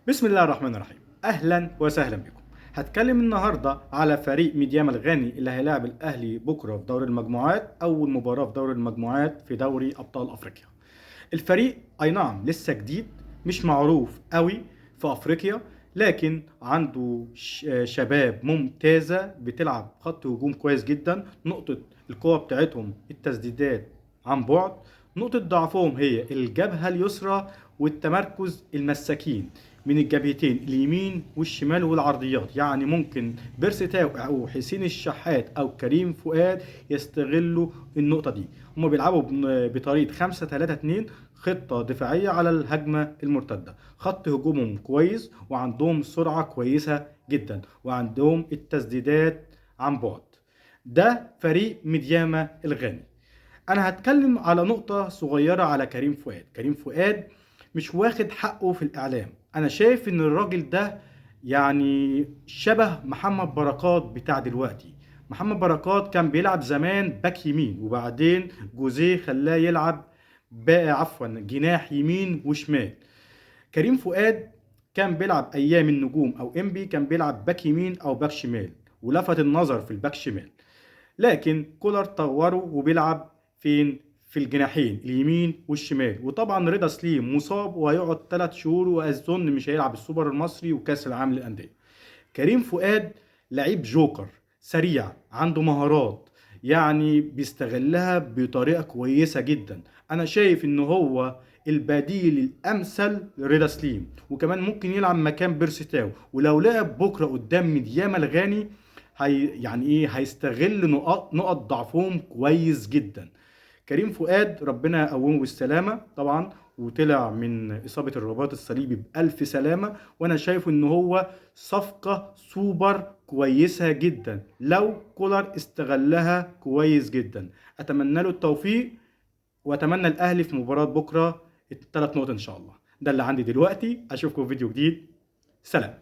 بسم الله الرحمن الرحيم. اهلا وسهلا بكم. هتكلم النهارده على فريق ميدياما الغاني اللي هيلاعب الاهلي بكره في دوري المجموعات، اول مباراه في دوري المجموعات في دوري ابطال افريقيا. الفريق اي نعم لسه جديد، مش معروف قوي في افريقيا، لكن عنده شباب ممتازه بتلعب خط هجوم كويس جدا. نقطه القوه بتاعتهم التسديدات عن بعد، نقطه ضعفهم هي الجبهه اليسرى والتمركز المساكين من الجبهتين اليمين والشمال والعرضيات. يعني ممكن بيرسيتاو او حسين الشحات او كريم فؤاد يستغلوا النقطه دي. هما بيلعبوا بطريقه 5-3-2، خطه دفاعيه على الهجمه المرتده. خط هجومهم كويس وعندهم سرعه كويسه جدا وعندهم التسديدات عن بعد. ده فريق ميدياما الغاني. انا هتكلم على نقطة صغيرة على كريم فؤاد. كريم فؤاد مش واخد حقه في الاعلام. انا شايف ان الراجل ده يعني شبه محمد بركات بتاع دلوقتي. محمد بركات كان بيلعب زمان باك يمين، وبعدين جوزيه خلاه يلعب بقى جناح يمين وشمال. كريم فؤاد كان بيلعب ايام النجوم او انبي، كان بيلعب باك يمين او باك شمال، ولفت النظر في الباك شمال. لكن كولر طوره وبيلعب فين؟ في الجناحين اليمين والشمال. وطبعا رضا سليم مصاب وهيقعد 3 شهور، واظن مش هيلعب السوبر المصري وكاس العالم للانديه. كريم فؤاد لعيب جوكر، سريع، عنده مهارات، يعني بيستغلها بطريقه كويسه جدا. انا شايف ان هو البديل الامثل لرضا سليم، وكمان ممكن يلعب مكان بيرسيتاو. ولو لعب بكره قدام ميدياما الغاني يعني ايه، هيستغل نقط ضعفهم كويس جدا. كريم فؤاد ربنا يقومه بالسلامة طبعا، وطلع من إصابة الرباط الصليبي بألف سلامة. وأنا شايف إن هو صفقة سوبر كويسة جدا لو كولر استغلها كويس جدا. أتمنى له التوفيق، وأتمنى الأهلي في مباراة بكرة الثلاث نقط إن شاء الله. ده اللي عندي دلوقتي، أشوفكم في فيديو جديد. سلام.